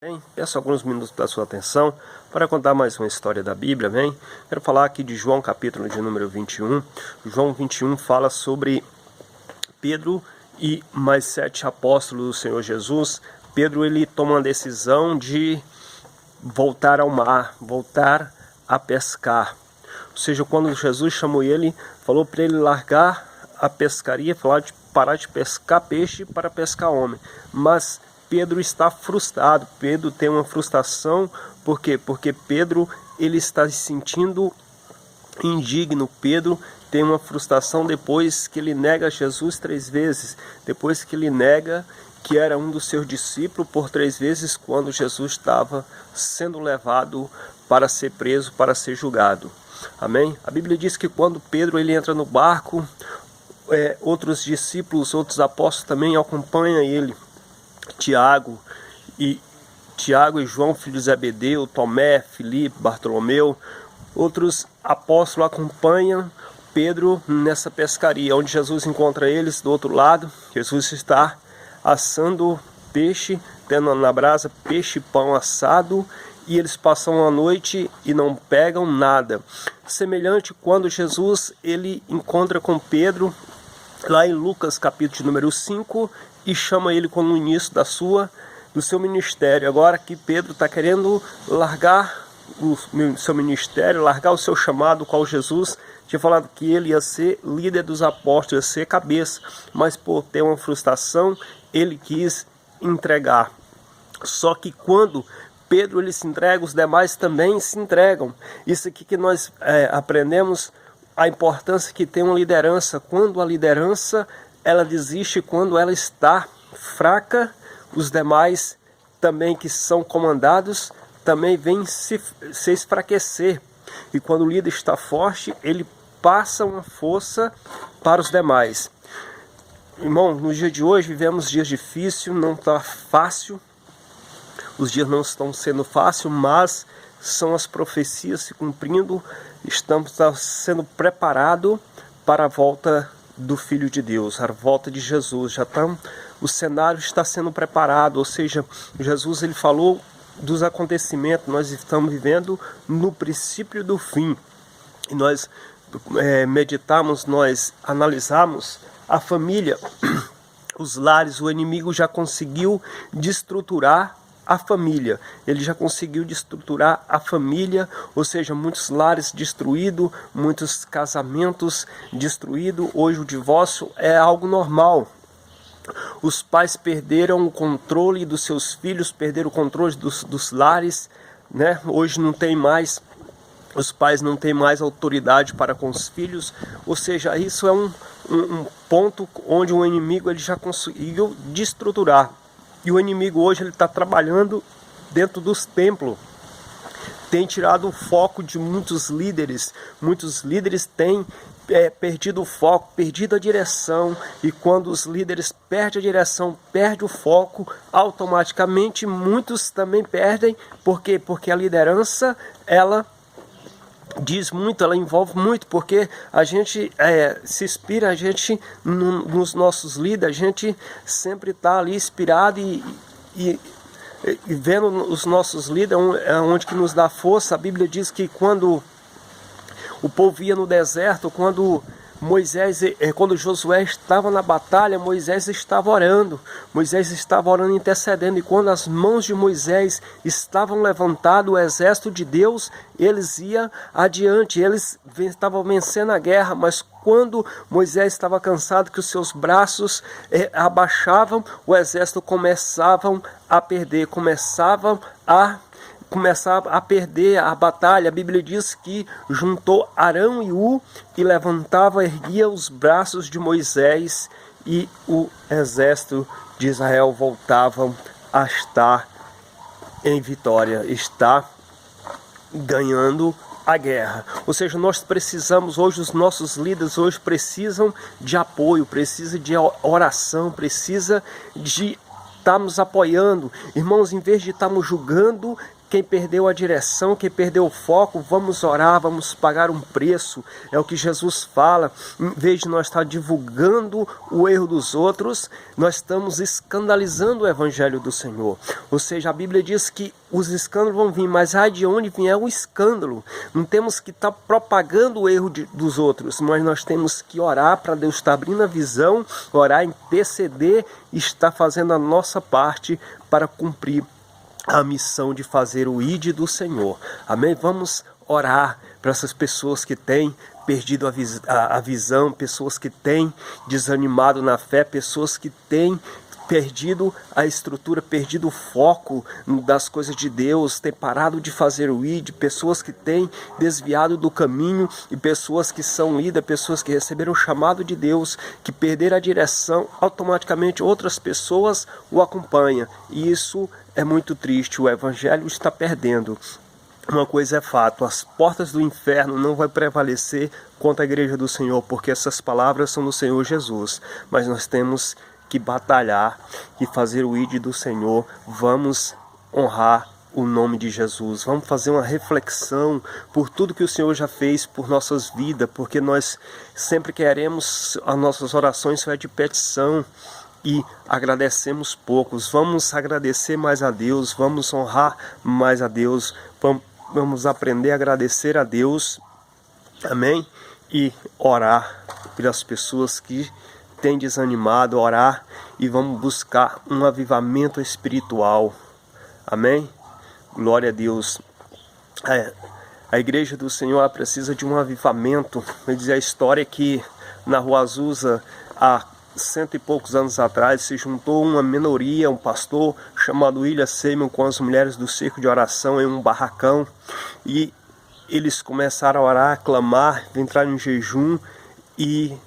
Bem, peço alguns minutos da sua atenção para contar mais uma história da Bíblia, bem? Quero falar aqui de João, capítulo de número 21. João 21 fala sobre Pedro e mais 7 apóstolos do Senhor Jesus. Pedro, ele toma uma decisão de voltar ao mar, voltar a pescar. Ou seja, quando Jesus chamou ele, falou para ele largar a pescaria, falar de parar de pescar peixe para pescar homem. Mas Pedro está frustrado, Pedro tem uma frustração, por quê? Porque Pedro ele está se sentindo indigno, Pedro tem uma frustração depois que ele nega Jesus 3 vezes, depois que ele nega que era um dos seus discípulos por 3 vezes quando Jesus estava sendo levado para ser preso, para ser julgado. Amém? A Bíblia diz que quando Pedro ele entra no barco, outros discípulos, outros apóstolos também acompanham ele. Tiago e João, filhos de Zebedeu, Tomé, Filipe, Bartolomeu, outros apóstolos acompanham Pedro nessa pescaria, onde Jesus encontra eles do outro lado. Jesus está assando peixe, tendo na brasa peixe e pão assado, e eles passam a noite e não pegam nada. Semelhante quando Jesus ele encontra com Pedro, lá em Lucas capítulo de número 5, e chama ele como início do seu ministério. Agora que Pedro está querendo largar o seu ministério, largar o seu chamado, qual Jesus tinha falado que ele ia ser líder dos apóstolos, ia ser cabeça, mas por ter uma frustração, ele quis entregar. Só que quando Pedro ele se entrega, os demais também se entregam. Isso aqui que nós aprendemos, a importância que tem uma liderança. Quando a liderança ela desiste, quando ela está fraca, os demais também que são comandados também vêm se enfraquecer. E quando o líder está forte, ele passa uma força para os demais. Irmão, no dia de hoje vivemos dias difíceis, não está fácil. Os dias não estão sendo fáceis, mas são as profecias se cumprindo. Estamos sendo preparados para a volta do Filho de Deus, a volta de Jesus. O cenário está sendo preparado, ou seja, Jesus ele falou dos acontecimentos. Nós estamos vivendo no princípio do fim. E nós meditamos, nós analisamos a família, os lares. O inimigo já conseguiu destruturar a família, ele já conseguiu destruturar a família, ou seja, muitos lares destruídos, muitos casamentos destruídos. Hoje o divórcio é algo normal. Os pais perderam o controle dos seus filhos, perderam o controle dos lares, né? Hoje não tem mais, os pais não têm mais autoridade para com os filhos, ou seja, isso é um ponto onde o inimigo ele já conseguiu destruturar. E o inimigo hoje ele está trabalhando dentro dos templos, tem tirado o foco de muitos líderes. Muitos líderes têm perdido o foco, perdido a direção. E quando os líderes perdem a direção, perdem o foco, automaticamente muitos também perdem. Por quê? Porque a liderança, ela diz muito, ela envolve muito, porque a gente se inspira, a gente nos nossos líderes, a gente sempre está ali inspirado e vendo os nossos líderes, onde que nos dá força. A Bíblia diz que quando o povo ia no deserto, quando Josué estava na batalha, Moisés estava orando, intercedendo, e quando as mãos de Moisés estavam levantadas, o exército de Deus, eles iam adiante, eles estavam vencendo a guerra. Mas quando Moisés estava cansado, que os seus braços abaixavam, o exército começava a perder, começava a perder a batalha. A Bíblia diz que juntou Arão e U e erguia os braços de Moisés, e o exército de Israel voltava a estar em vitória, está ganhando a guerra. Ou seja, nós precisamos hoje, os nossos líderes hoje precisam de apoio, precisam de oração, precisa de estarmos apoiando. Irmãos, em vez de estarmos julgando, quem perdeu a direção, quem perdeu o foco, vamos orar, vamos pagar um preço. É o que Jesus fala. Em vez de nós estar divulgando o erro dos outros, nós estamos escandalizando o evangelho do Senhor. Ou seja, a Bíblia diz que os escândalos vão vir, mas de onde vier o escândalo. Não temos que estar propagando o erro dos outros, mas nós temos que orar para Deus estar abrindo a visão, orar, interceder e estar fazendo a nossa parte para cumprir a missão de fazer o ID do Senhor. Amém? Vamos orar para essas pessoas que têm perdido a visão, pessoas que têm desanimado na fé, pessoas que têm perdido a estrutura, perdido o foco das coisas de Deus, têm parado de fazer o ID, pessoas que têm desviado do caminho e pessoas que são líderes, pessoas que receberam o chamado de Deus, que perderam a direção, automaticamente outras pessoas o acompanham. E isso é muito triste, o evangelho está perdendo. Uma coisa é fato, as portas do inferno não vão prevalecer contra a igreja do Senhor, porque essas palavras são do Senhor Jesus, mas nós temos que batalhar e fazer o ID do Senhor. Vamos honrar o nome de Jesus, vamos fazer uma reflexão por tudo que o Senhor já fez por nossas vidas, porque nós sempre queremos, as nossas orações são de petição e agradecemos poucos. Vamos agradecer mais a Deus, vamos honrar mais a Deus, vamos aprender a agradecer a Deus, amém? E orar pelas pessoas que têm desanimado, orar e vamos buscar um avivamento espiritual, amém? Glória a Deus. A igreja do Senhor, ela precisa de um avivamento. Vai dizer a história que na Rua Azusa, há 100 e poucos anos atrás, se juntou uma minoria, um pastor chamado William Seymour com as mulheres do circo de oração em um barracão, e eles começaram a orar, a clamar, entrar em jejum, e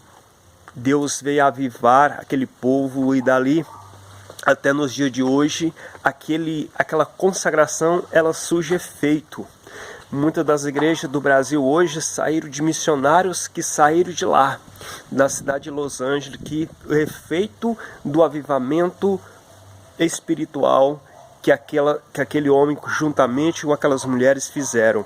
Deus veio avivar aquele povo, e dali até nos dias de hoje, aquela consagração, ela surge efeito. Muitas das igrejas do Brasil hoje saíram de missionários que saíram de lá, da cidade de Los Angeles, que o efeito do avivamento espiritual que aquele homem, juntamente com aquelas mulheres, fizeram.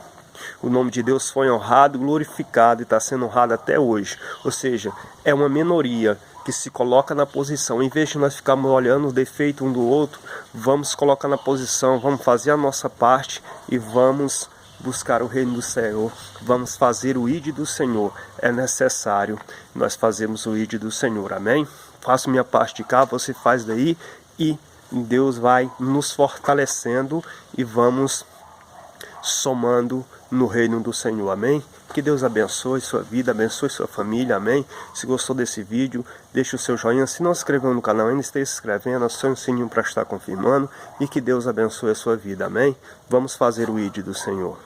O nome de Deus foi honrado, glorificado e está sendo honrado até hoje. Ou seja, é uma minoria que se coloca na posição. Em vez de nós ficarmos olhando o defeito um do outro, vamos colocar na posição, vamos fazer a nossa parte e vamos buscar o reino do Senhor. Vamos fazer o ID do Senhor. É necessário nós fazermos o ID do Senhor. Amém? Faço minha parte de cá, você faz daí, e Deus vai nos fortalecendo e vamos somando no reino do Senhor, amém? Que Deus abençoe sua vida, abençoe sua família, amém? Se gostou desse vídeo, deixe o seu joinha. Se não se inscreveu no canal ainda, esteja se inscrevendo, acione o sininho para estar confirmando, e que Deus abençoe a sua vida, amém? Vamos fazer o ID do Senhor.